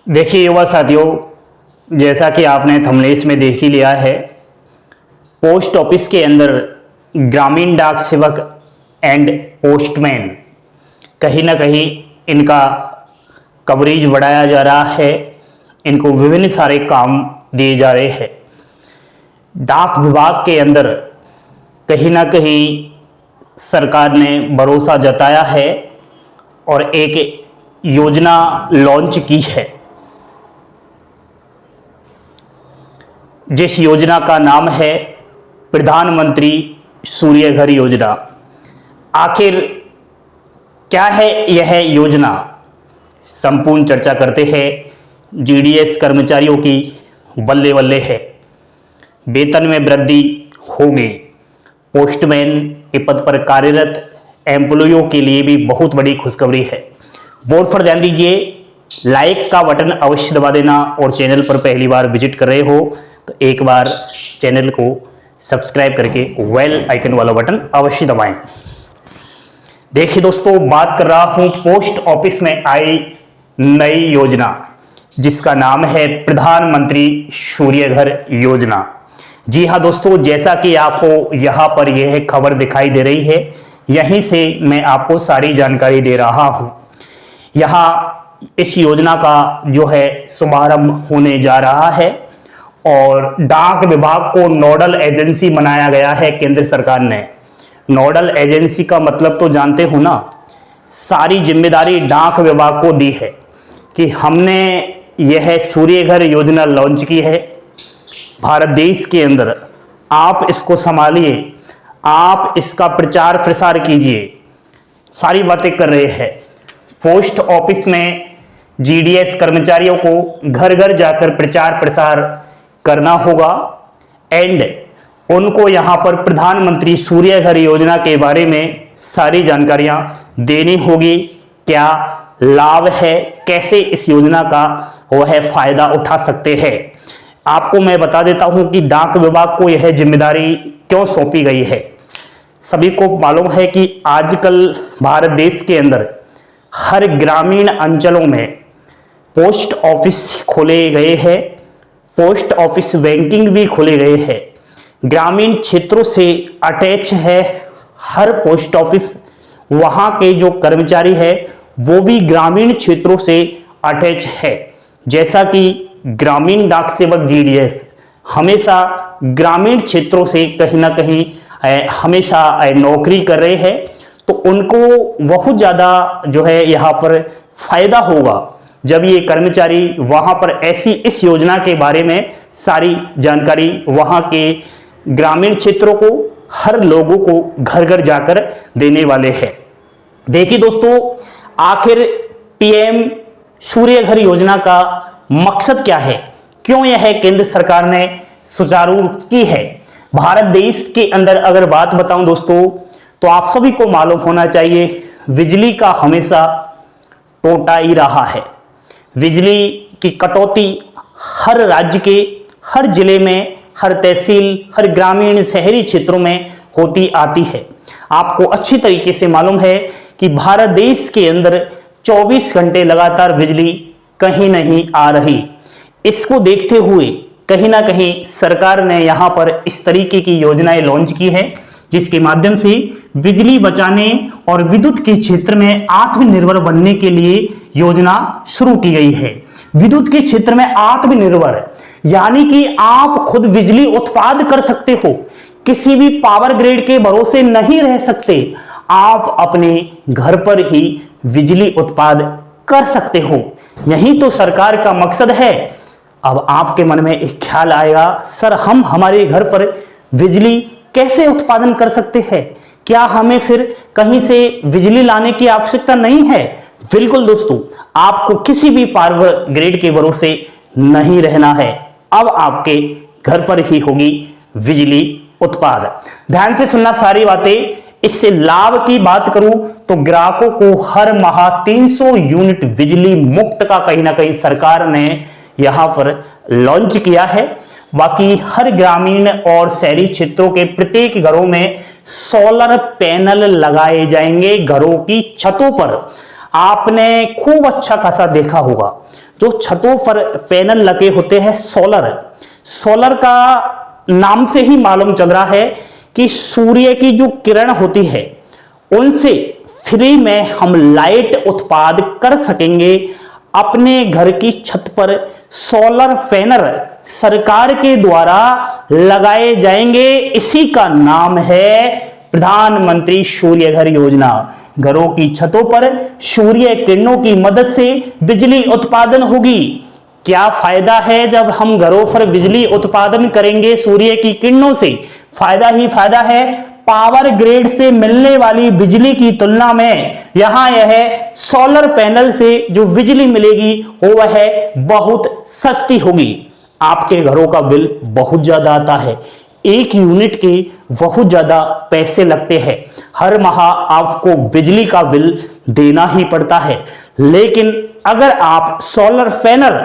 देखिए युवा साथियों, जैसा कि आपने थंबनेल में देख ही लिया है, पोस्ट ऑफिस के अंदर ग्रामीण डाक सेवक एंड पोस्टमैन कहीं ना कहीं इनका कवरेज बढ़ाया जा रहा है। इनको विभिन्न सारे काम दिए जा रहे हैं। डाक विभाग के अंदर कहीं ना कहीं सरकार ने भरोसा जताया है और एक योजना लॉन्च की है, जिस योजना का नाम है प्रधानमंत्री सूर्य घर योजना। आखिर क्या है यह योजना, संपूर्ण चर्चा करते हैं। जीडीएस कर्मचारियों की बल्ले बल्ले है, वेतन में वृद्धि होगी। पोस्टमैन के पद पर कार्यरत एम्प्लॉइयों के लिए भी बहुत बड़ी खुशखबरी है। वोट पर ध्यान दीजिए, लाइक का बटन अवश्य दबा देना और चैनल पर पहली बार विजिट कर रहे हो तो एक बार चैनल को सब्सक्राइब करके बेल आइकन वाला बटन अवश्य दबाएं। देखिए दोस्तों, बात कर रहा हूं पोस्ट ऑफिस में आई नई योजना जिसका नाम है प्रधानमंत्री सूर्य घर योजना। जी हां दोस्तों, जैसा कि आपको यहां पर यह खबर दिखाई दे रही है, यहीं से मैं आपको सारी जानकारी दे रहा हूं। यहां इस योजना का जो है शुभारंभ होने जा रहा है और डाक विभाग को नोडल एजेंसी बनाया गया है केंद्र सरकार ने। नोडल एजेंसी का मतलब तो जानते हो ना, सारी जिम्मेदारी डाक विभाग को दी है कि हमने यह सूर्य घर योजना लॉन्च की है भारत देश के अंदर। आप इसको संभालिए, आप इसका प्रचार प्रसार कीजिए, सारी बातें कर रहे हैं। पोस्ट ऑफिस में जीडीएस कर्मचारियों को घर घर जाकर प्रचार प्रसार करना होगा एंड उनको यहां पर प्रधानमंत्री सूर्य घर योजना के बारे में सारी जानकारियां देनी होगी। क्या लाभ है, कैसे इस योजना का वह फायदा उठा सकते हैं। आपको मैं बता देता हूं कि डाक विभाग को यह जिम्मेदारी क्यों सौंपी गई है। सभी को मालूम है कि आजकल भारत देश के अंदर हर ग्रामीण अंचलों में पोस्ट ऑफिस खोले गए हैं, पोस्ट ऑफिस बैंकिंग भी खोले गए हैं। ग्रामीण क्षेत्रों से अटैच है हर पोस्ट ऑफिस, वहां के जो कर्मचारी है वो भी ग्रामीण क्षेत्रों से अटैच है। जैसा कि ग्रामीण डाक सेवक जीडीएस हमेशा ग्रामीण क्षेत्रों से कहीं ना कहीं हमेशा नौकरी कर रहे हैं, तो उनको बहुत ज़्यादा जो है यहाँ पर फायदा होगा जब ये कर्मचारी वहां पर ऐसी इस योजना के बारे में सारी जानकारी वहां के ग्रामीण क्षेत्रों को, हर लोगों को घर घर जाकर देने वाले हैं। देखिए दोस्तों, आखिर पीएम सूर्य घर योजना का मकसद क्या है, क्यों यह केंद्र सरकार ने सुचारू की है। भारत देश के अंदर अगर बात बताऊं दोस्तों, तो आप सभी को मालूम होना चाहिए बिजली का हमेशा टोटा ही रहा है। बिजली की कटौती हर राज्य के हर जिले में, हर तहसील, हर ग्रामीण शहरी क्षेत्रों में होती आती है। आपको अच्छी तरीके से मालूम है कि भारत देश के अंदर 24 घंटे लगातार बिजली कहीं नहीं आ रही। इसको देखते हुए कहीं ना कहीं सरकार ने यहां पर इस तरीके की योजनाएं लॉन्च की है जिसके माध्यम से बिजली बचाने और विद्युत के क्षेत्र में आत्मनिर्भर बनने के लिए योजना शुरू की गई है। विद्युत के क्षेत्र में आत्मनिर्भर यानी कि आप खुद बिजली उत्पादन कर सकते हो, किसी भी पावर ग्रिड के भरोसे नहीं रह सकते। आप अपने घर पर ही बिजली उत्पादन कर सकते हो। यही तो सरकार का मकसद है। अब आपके मन में एक ख्याल आएगा, सर हम हमारे घर पर बिजली कैसे उत्पादन कर सकते हैं, क्या हमें फिर कहीं से बिजली लाने की आवश्यकता नहीं है। बिल्कुल दोस्तों, आपको किसी भी पावर ग्रिड के भरोसे नहीं रहना है। अब आपके घर पर ही होगी बिजली उत्पादन। ध्यान से सुनना सारी बातें। इससे लाभ की बात करूं तो ग्राहकों को हर माह 300 यूनिट बिजली मुफ्त का कहीं ना कहीं सरकार ने यहां पर लॉन्च किया है। बाकी हर ग्रामीण और शहरी क्षेत्रों के प्रत्येक घरों में सोलर पैनल लगाए जाएंगे घरों की छतों पर। आपने खूब अच्छा खासा देखा होगा जो छतों पर पैनल लगे होते हैं सोलर का नाम से ही मालूम चल रहा है कि सूर्य की जो किरण होती है उनसे फ्री में हम लाइट उत्पाद कर सकेंगे। अपने घर की छत पर सोलर पैनल सरकार के द्वारा लगाए जाएंगे। इसी का नाम है प्रधानमंत्री सूर्य घर योजना। घरों की छतों पर सूर्य किरणों की मदद से बिजली उत्पादन होगी। क्या फायदा है जब हम घरों पर बिजली उत्पादन करेंगे सूर्य की किरणों से? फायदा ही फायदा है। पावर ग्रिड से मिलने वाली बिजली की तुलना में यहां यह सोलर पैनल से जो बिजली मिलेगी वो वह बहुत सस्ती होगी। आपके घरों का बिल बहुत ज्यादा आता है, 1 यूनिट के बहुत ज्यादा पैसे लगते हैं। हर माह आपको बिजली का बिल देना ही पड़ता है। लेकिन अगर आप सोलर पैनल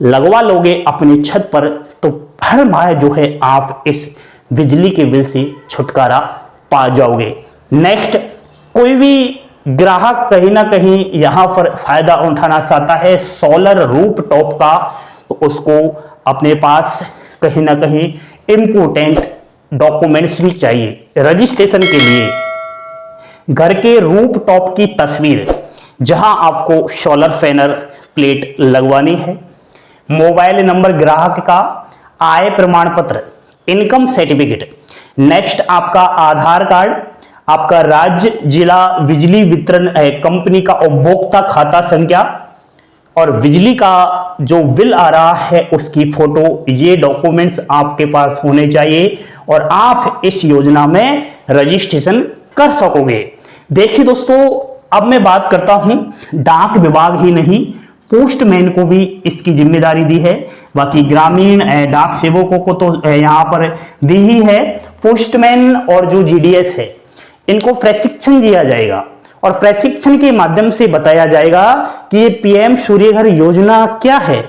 लगवा लोगे अपनी छत पर तो हर माह जो है आप इस बिजली के बिल से छुटकारा पा जाओगे। नेक्स्ट, कोई भी ग्राहक कहीं ना कहीं यहां पर फायदा उठाना चाहता है सोलर रूफ टॉप का, तो उसको अपने पास कहीं ना कहीं इंपोर्टेंट डॉक्यूमेंट्स भी चाहिए। रजिस्ट्रेशन के लिए घर के रूफ टॉप की तस्वीर, जहां आपको सोलर पैनल प्लेट लगवानी है, मोबाइल नंबर ग्राहक का, आय प्रमाण पत्र, इनकम सर्टिफिकेट, नेक्स्ट आपका आधार कार्ड, आपका राज्य जिला बिजली वितरण कंपनी का उपभोक्ता खाता संख्या और बिजली का जो बिल आ रहा है उसकी फोटो। ये डॉक्यूमेंट्स आपके पास होने चाहिए और आप इस योजना में रजिस्ट्रेशन कर सकोगे। देखिए दोस्तों, अब मैं बात करता हूं, डाक विभाग ही नहीं पोस्टमैन को भी इसकी जिम्मेदारी दी है। बाकी ग्रामीण डाक सेवकों को तो यहां पर दी ही है। पोस्टमैन और जो जीडीएस है इनको प्रशिक्षण दिया जाएगा और प्रशिक्षण के माध्यम से बताया जाएगा कि ये पीएम सूर्य घर योजना क्या है।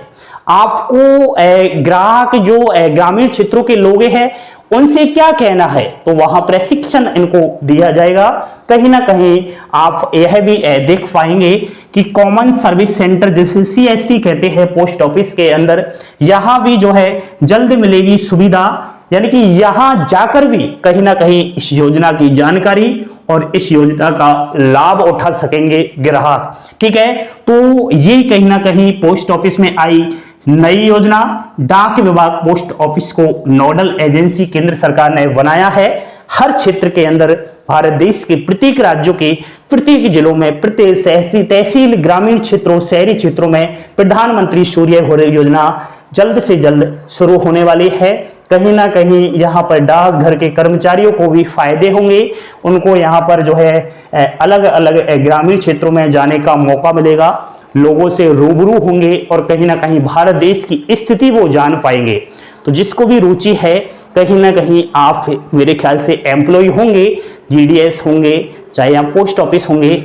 आपको ग्राहक जो ग्रामीण क्षेत्रों के लोग हैं उनसे क्या कहना है, तो वहां प्रशिक्षण इनको दिया जाएगा। कहीं ना कहीं आप यह भी देख पाएंगे कि कॉमन सर्विस सेंटर जैसे सीएससी कहते हैं पोस्ट ऑफिस के अंदर, यहां भी जो है जल्द मिलेगी सुविधा। यानी कि यहां जाकर भी कहीं ना कहीं इस योजना की जानकारी और इस योजना का लाभ उठा सकेंगे ग्राहक। ठीक है, तो ये कहीं ना कहीं पोस्ट ऑफिस में आई नई योजना। डाक विभाग पोस्ट ऑफिस को नोडल एजेंसी केंद्र सरकार ने बनाया है। हर क्षेत्र के अंदर भारत देश के प्रत्येक राज्यों के प्रत्येक जिलों में, प्रत्येक तहसील, ग्रामीण क्षेत्रों, शहरी क्षेत्रों में प्रधानमंत्री सूर्य घर योजना जल्द से जल्द शुरू होने वाली है। कहीं ना कहीं यहाँ पर डाकघर के कर्मचारियों को भी फायदे होंगे। उनको यहाँ पर जो है अलग अलग ग्रामीण क्षेत्रों में जाने का मौका मिलेगा, लोगों से रूबरू होंगे और कहीं ना कहीं भारत देश की स्थिति वो जान पाएंगे। तो जिसको भी रुचि है, कहीं ना कहीं आप मेरे ख्याल से एम्प्लॉय होंगे, जीडीएस होंगे, चाहे आप पोस्ट ऑफिस होंगे,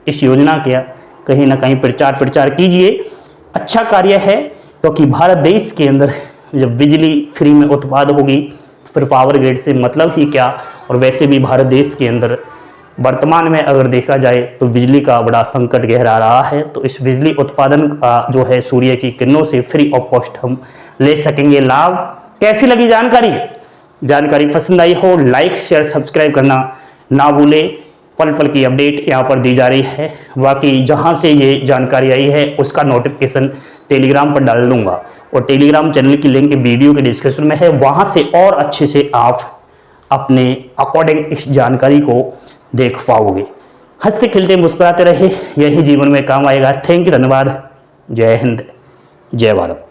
इस योजना का कहीं ना कहीं प्रचार कीजिए। अच्छा कार्य है, क्योंकि भारत देश के अंदर जब बिजली फ्री में उत्पाद होगी फिर पावर ग्रिड से मतलब ही क्या। और वैसे भी भारत देश के अंदर वर्तमान में अगर देखा जाए तो बिजली का बड़ा संकट गहरा रहा है। तो इस बिजली उत्पादन का जो है सूर्य की किरणों से फ्री ऑफ कॉस्ट हम ले सकेंगे लाभ। कैसी लगी जानकारी पसंद आई हो लाइक शेयर सब्सक्राइब करना ना भूले। पल पल की अपडेट यहाँ पर दी जा रही है। बाकी जहाँ से ये जानकारी आई है उसका नोटिफिकेशन टेलीग्राम पर डाल दूंगा और टेलीग्राम चैनल की लिंक वीडियो के डिस्क्रिप्शन में है। वहाँ से और अच्छे से आप अपने अकॉर्डिंग इस जानकारी को देख पाओगे। हंसते खिलते मुस्कुराते रहे, यही जीवन में काम आएगा। थैंक यू, धन्यवाद। जय हिंद, जय भारत।